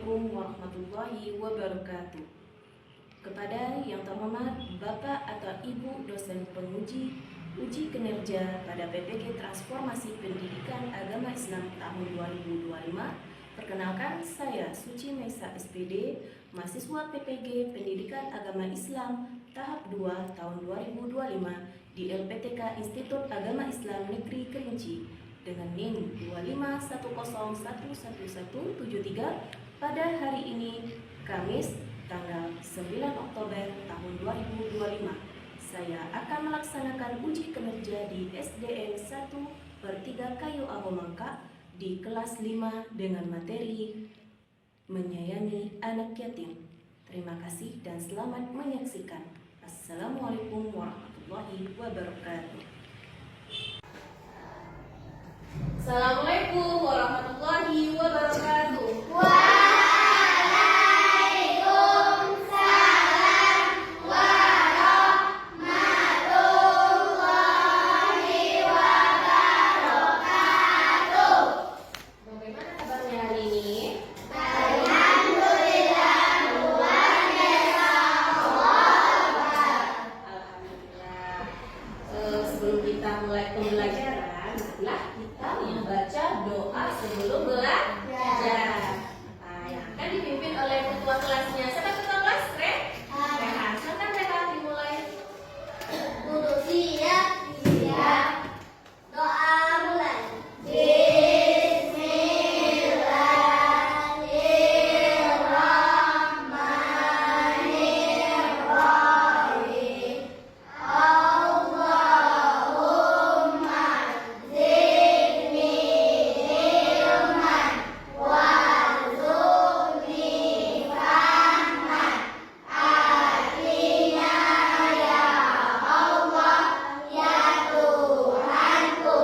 Assalamualaikum warahmatullahi wabarakatuh. Kepada yang terhormat Bapak atau Ibu dosen penguji uji kinerja pada PPG Transformasi Pendidikan Agama Islam tahun 2025, perkenalkan saya Suci Mesa SPD, mahasiswa PPG Pendidikan Agama Islam tahap 2 tahun 2025 di LPTK Institut Agama Islam Negeri Kerinci dengan NIM 251111173 pada hari ini, Kamis, tanggal 9 Oktober tahun 2025. Saya akan melaksanakan uji kinerja di SDN 1/3 Kayu Aho Mangka di kelas 5 dengan materi menyayangi anak yatim. Terima kasih dan selamat menyaksikan. Assalamualaikum warahmatullahi wabarakatuh. Assalamualaikum warahmatullahi wabarakatuh. Sebelum kita mulai pembelajaran, marilah kita membaca doa sebelum belajar. Yang akan dipimpin oleh ketua kelasnya. Siapa ketua kelas? Rehan. Silakan Rehan dimulai. Guru siap. Doa mulai. Bismillahirrahmanirrahim. Allahumma zidni ilman warzuqni fahman. Atina ya Allah ya Tuhanku,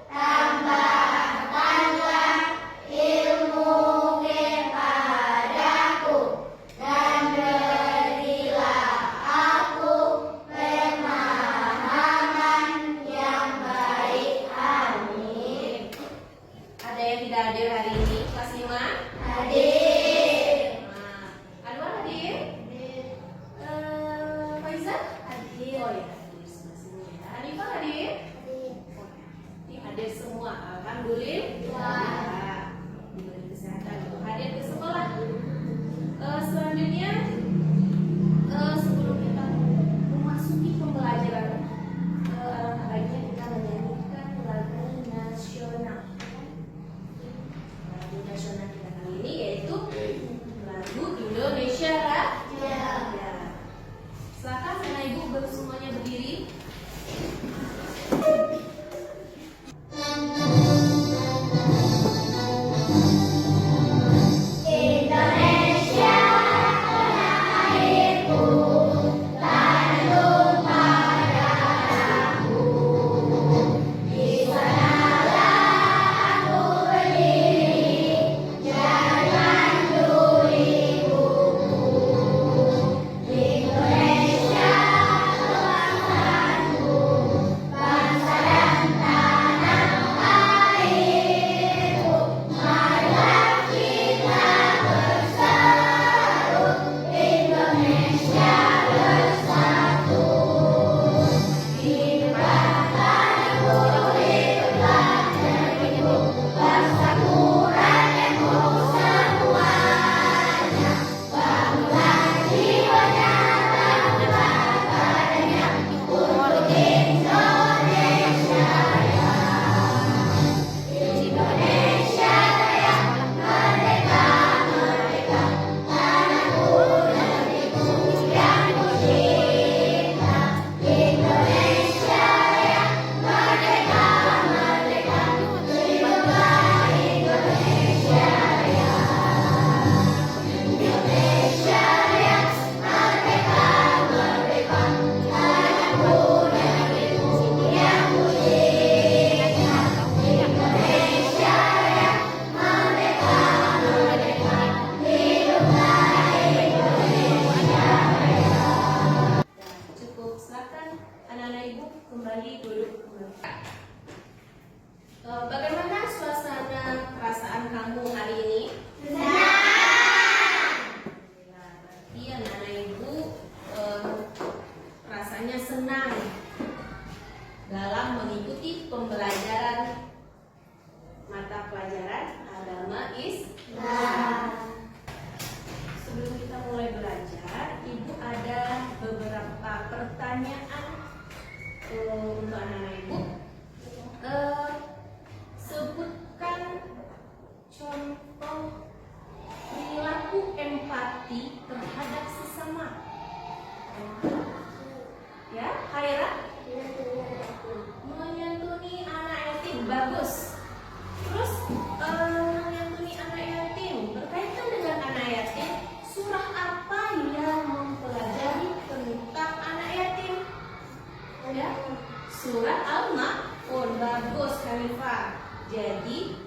tambahkanlah ilmu kepadaku dan berilah aku pemahaman yang baik. Amin. Ada yang tidak hadir hari ini? Kelas 5? Hadir. Anwar hadir? Faizal? Hadir. Oh ya, hadir semua ya. Hanifah hadir? Ini hadir semua. Alhamdulillah. Diberi kesehatan untuk hadir ke sekolah. Selanjutnya, sebelum kita memasuki pembelajaran, alangkah baiknya kita menyanyikan lagu nasional. Lagu nasional kita kali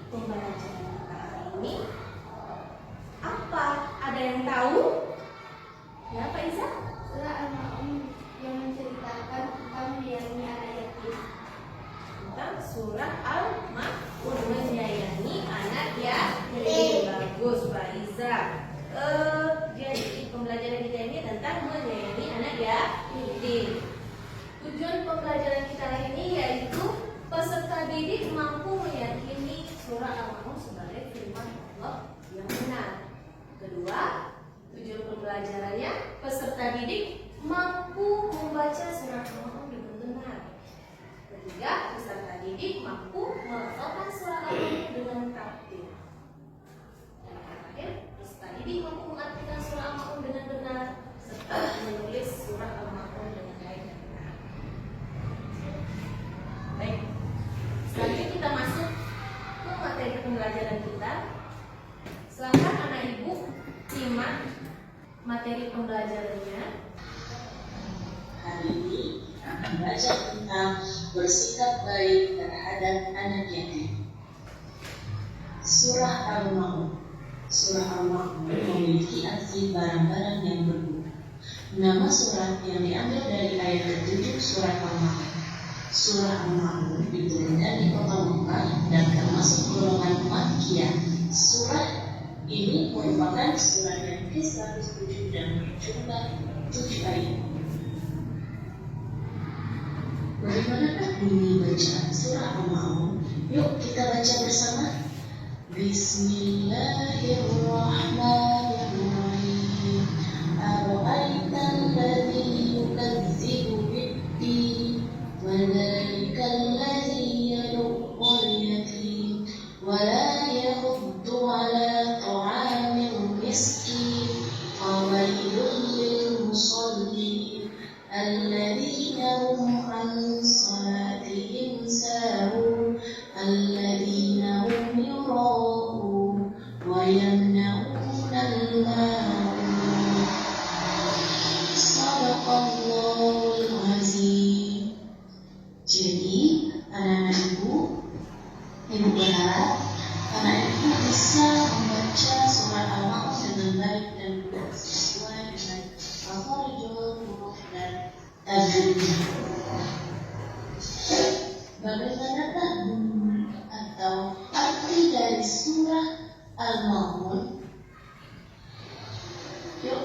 pembelajaran kita hari ini apa? Ada yang tahu? Ya, Pak Iza? Surah Al-Ma'un yang menceritakan tentang menyayangi anak yatim. Tentang surah Al-Ma'un, menyayangi anak yatim. Bagus, Pak Iza. Jadi pembelajaran kita ini tentang menyayangi anak yatim. Tujuan pembelajaran kita hari ini yaitu peserta didik mampu meyakini surah Al-Ma'un sebagai firman Allah yang benar. Kedua, tujuan pembelajarannya peserta didik mampu membaca surah Al-Ma'un dengan benar. Ketiga, peserta didik mampu melafalkan surah Al-Ma'un dengan tartil. Dan yang terakhir, peserta didik mampu mengartikan surah Al-Ma'un dengan benar serta menulis surah Al-Ma'un dengan baik dan benar. Baik, selanjutnya kita masuk ke materi pembelajaran kita. Silakan anak ibu simak materi pembelajarannya. Hari ini akan belajar tentang bersikap baik terhadap anak yatim. Surah Al-Ma'un. Surah Al-Ma'un memiliki arti barang-barang yang berguna. Nama surah yang diambil dari ayat ke-7 surah Al-Ma'un. Surah Al-Ma'un diturunkan di kota Mekah dan termasuk golongan Makkiyah. Surah ini merupakan surah yang ke-107 dan berjumlah 7 ayat. Bagaimanakah bunyi bacaan surah Al-Ma'un? Yuk kita baca bersama. Bismillahirrahmanirrahim. Ara'aital ladzi yukadzibu bid-din wa dzalikal ladzi yad'ul yatim wa la yahuddu 'ala ta'amil miskin wa wailul lil musallin alladzina hum 'an salatihim sahun alladzina hum yura'un wa yamna'una al-ma'un. Shadaqallahul azim. Jadi anak-anak ibu berharap anak ibu bisa membaca surah Al-Ma'un dengan baik dan benar sesuai dengan makharijul huruf dan tajwidnya. Bagaimanakah bunyi atau arti dari surah Al-Ma'un? Yuk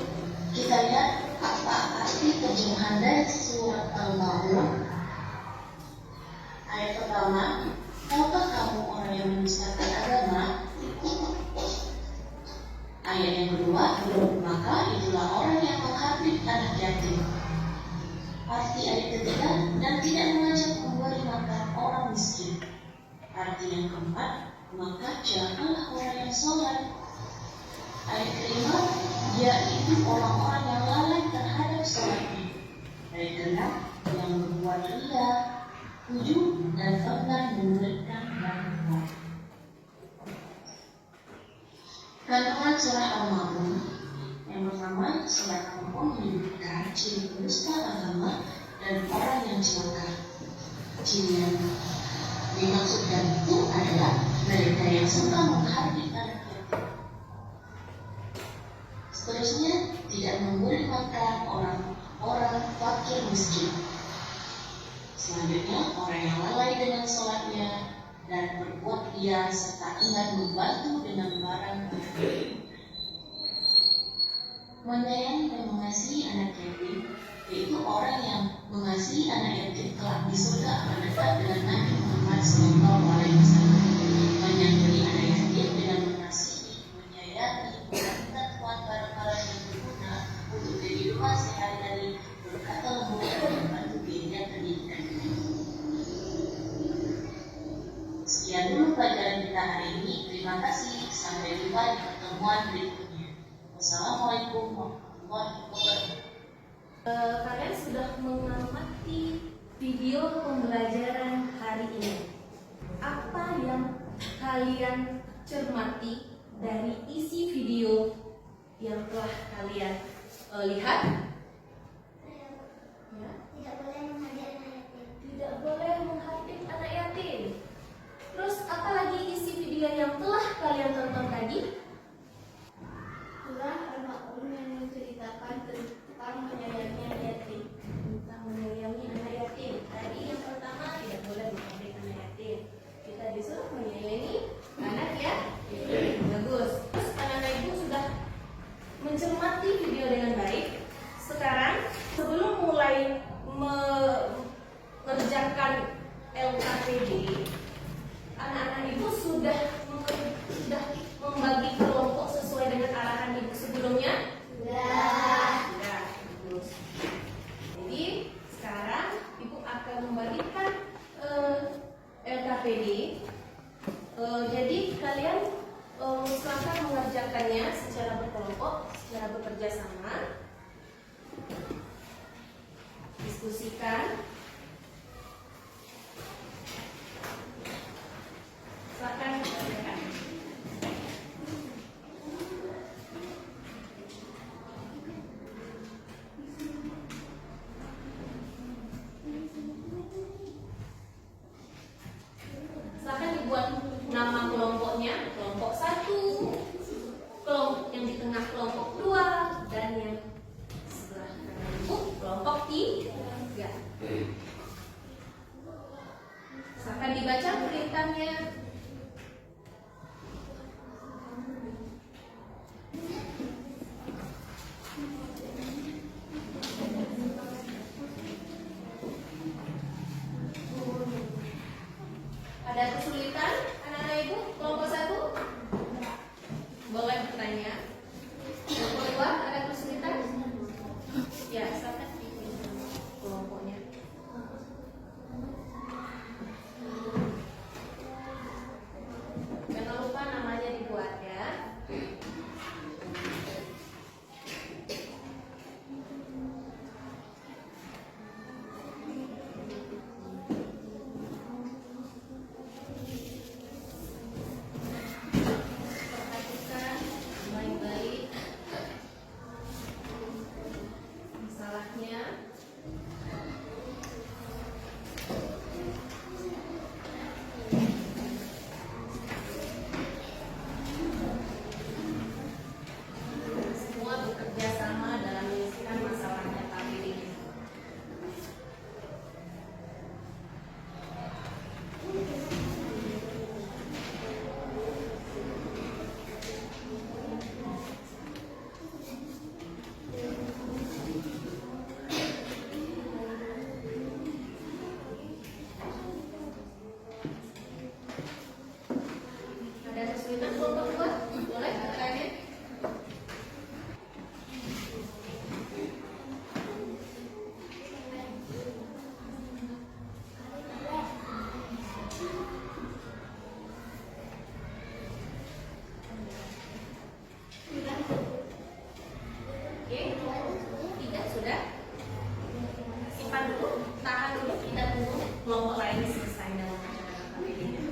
kita lihat apa arti terjemahan dari surah Al-Ma'un. Ayat pertama, tahukah kamu orang yang mendustakan agama? Ayat yang kedua, maka itulah orang yang menghardik anak yatim. Arti ayat ketiga, dan tidak mengajak memberi makan orang miskin. Arti yang keempat, maka jagalah orang yang sholat. Ayat kelima, yaitu orang-orang yang lalai terhadap sholatnya. Ayat keenam, yang berbuat riya. 7, dan enggan memuridkan bantuan. Kandungan surah Al-Ma'un. Yang pertama, surah Al-Ma'un menyebutkan ciri pendusta agama dan orang yang celaka. Ciri yang dimaksudkan itu adalah mereka yang suka menghardik anak yatim. Seterusnya, tidak memberi makan orang fakir miskin. Selanjutnya, orang yang lalai dengan sholatnya dan berbuat riya serta enggan membantu dengan barang bukti. Menyayangi dan mengasihi anak yatim, yaitu orang yang mengasihi anak yatim kelak di surga akan dekat dengan Nabi Muhammad SAW. Menyantuni anak yatim dengan mengasihi, menyayangi, memberikan barang-barang yang berguna untuk kehidupan sehari-hari, berkata lembut dan membantu dirinya pendidikan. Sekian dulu pelajaran kita hari ini. Terima kasih. Sampai jumpa di pertemuan berikutnya. Wassalamualaikum warahmatullahi wabarakatuh. Kalian sudah mengamati video pembelajaran hari ini. Apa yang kalian cermati dari isi video yang telah kalian lihat? Ya. Tidak boleh menghardik anak yatim. Tidak boleh menghardik anak yatim. Terus apa lagi isi video sudah membagi kelompok sesuai dengan arahan ibu sebelumnya? Sudah. Sudah, bagus. Jadi sekarang ibu akan membagikan LKPD. Jadi kalian silakan mengerjakannya secara berkelompok, secara bekerja sama. Diskusikan. Silakan mengerjakan. Silakan dibuat nama kelompoknya, kelompok 1, kelompok yang di tengah kelompok 2, dan yang sebelah kanan ibu kelompok 3. Silakan dibaca perintahnya. Ada kesulitan anak-anak ibu kelompok 1? Boleh bertanya. Kelompok 2 ada kesulitan? Ya, silakan kelompoknya. Jangan lupa namanya dibuat ya. Perhatikan baik-baik masalahnya. Semua bekerja sama dalam menyelesaikan masalahnya LKPD ini. Ada kesulitan kelompok 2? Boleh bertanya. Oke, 3 sudah. Simpan dulu, tahan dulu, kita tunggu kelompok lain selesai dalam acara LKPD-nya.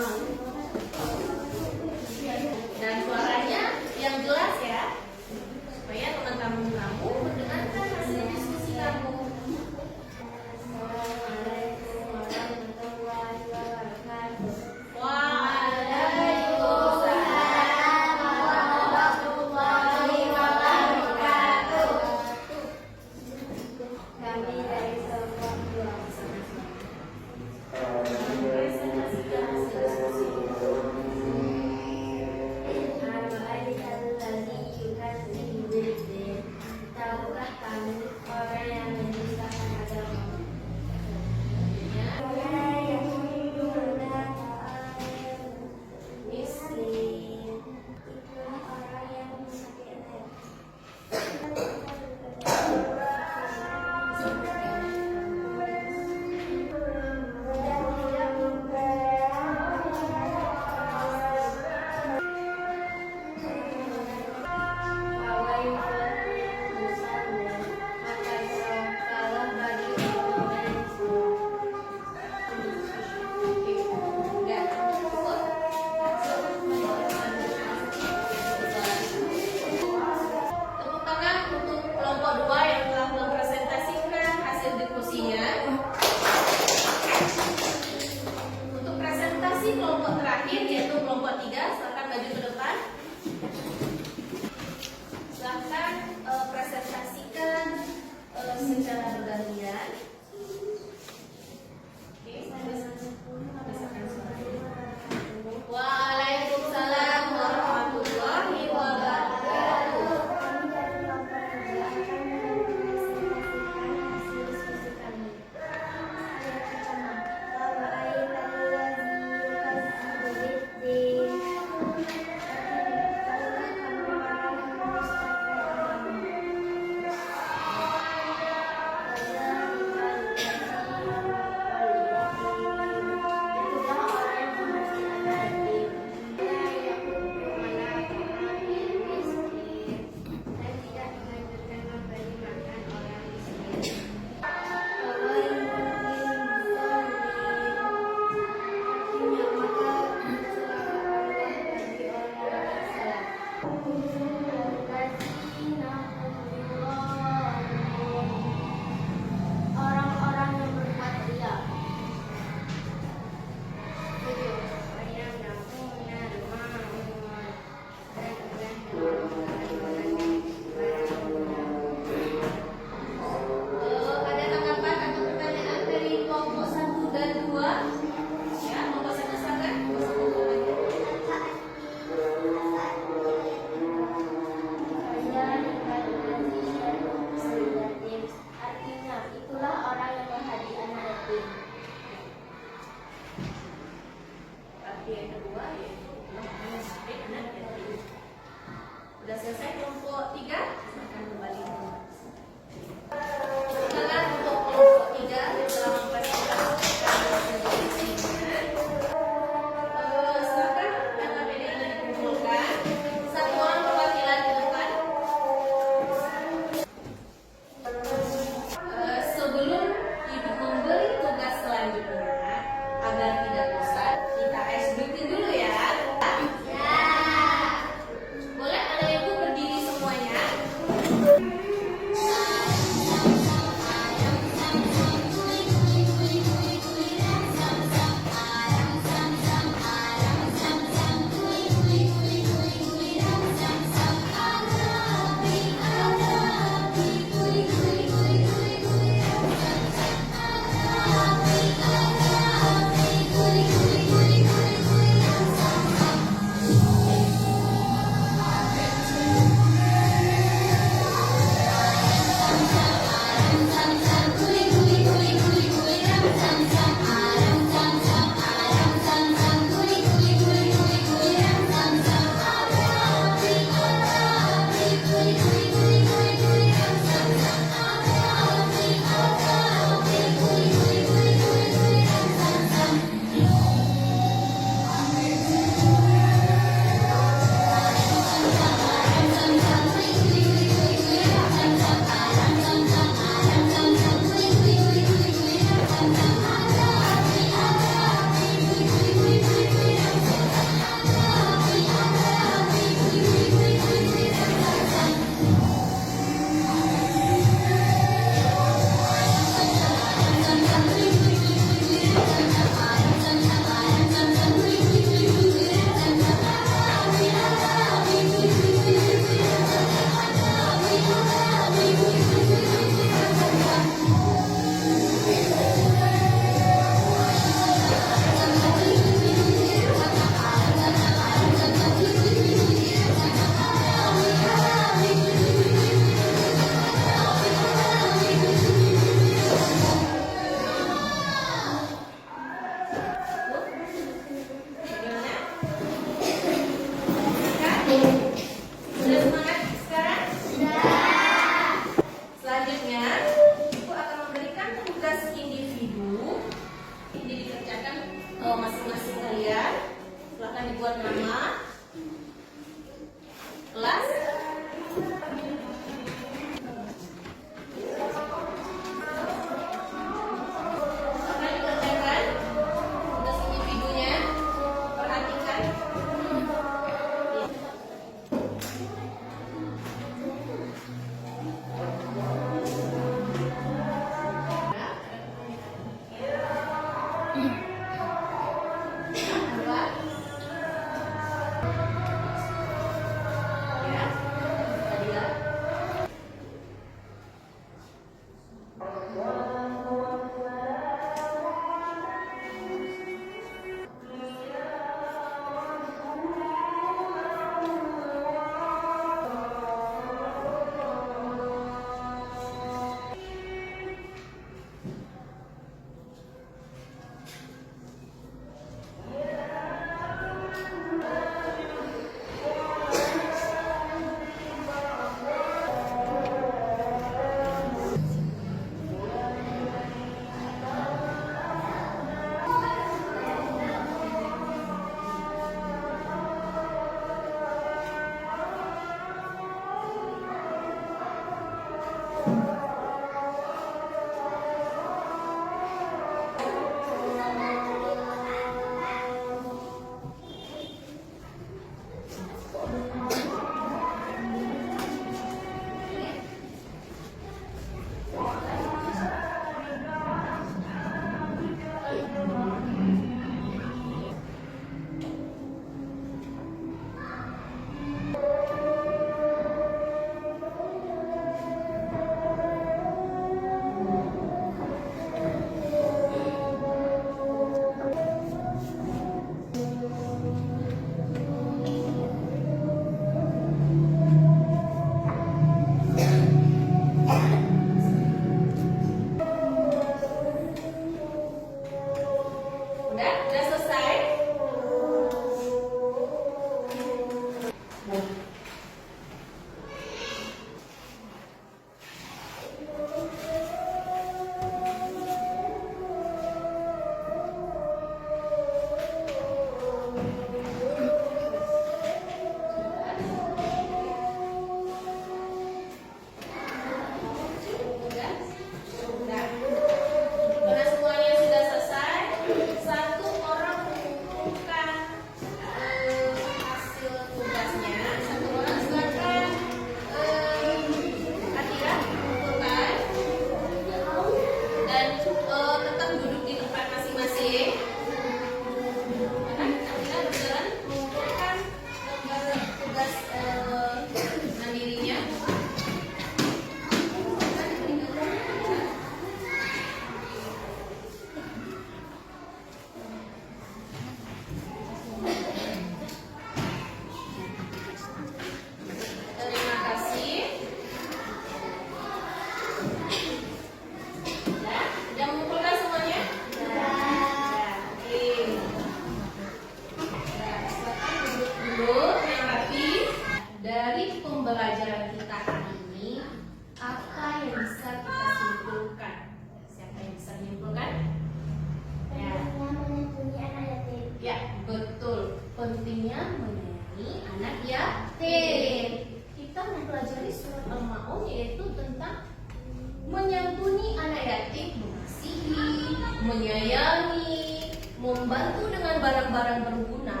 barang-barang berguna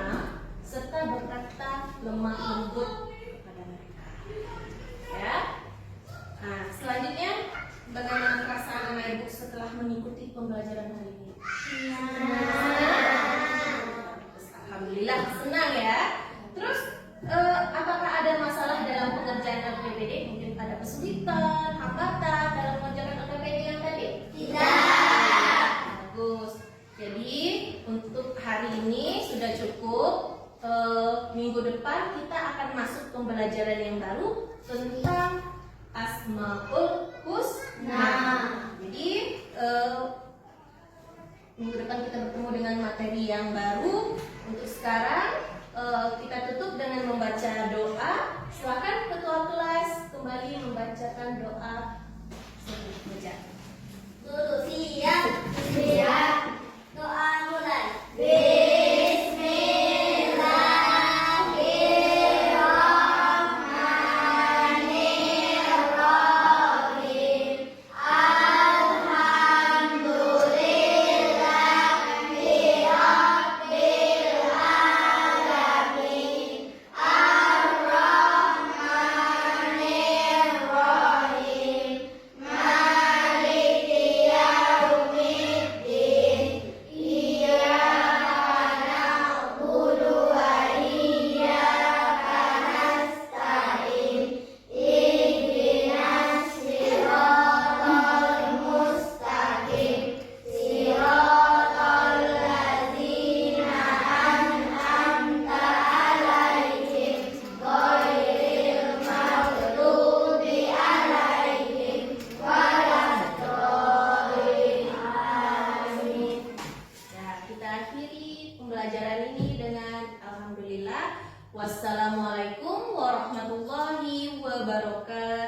serta berkata lemah lembut kepada mereka. Ya. Nah, selanjutnya bagaimana perasaan anak ibu setelah mengikuti pembelajaran hari ini? Alhamdulillah senang ya. Terus apakah ada masalah dalam pengerjaan LPPD? Mungkin ada kesulitan, hambatan dalam mengerjakan LPPD yang tadi? Tidak. Bagus. Jadi untuk hari ini sudah cukup. Minggu depan kita akan masuk pembelajaran yang baru tentang Asmaul Husna. Jadi minggu depan kita bertemu dengan materi yang baru. Untuk sekarang kita tutup dengan membaca doa. Silakan ketua kelas kembali membacakan doa sebelum meja. Guru siap. Siap. Doa mulai. Wassalamualaikum warahmatullahi wabarakatuh.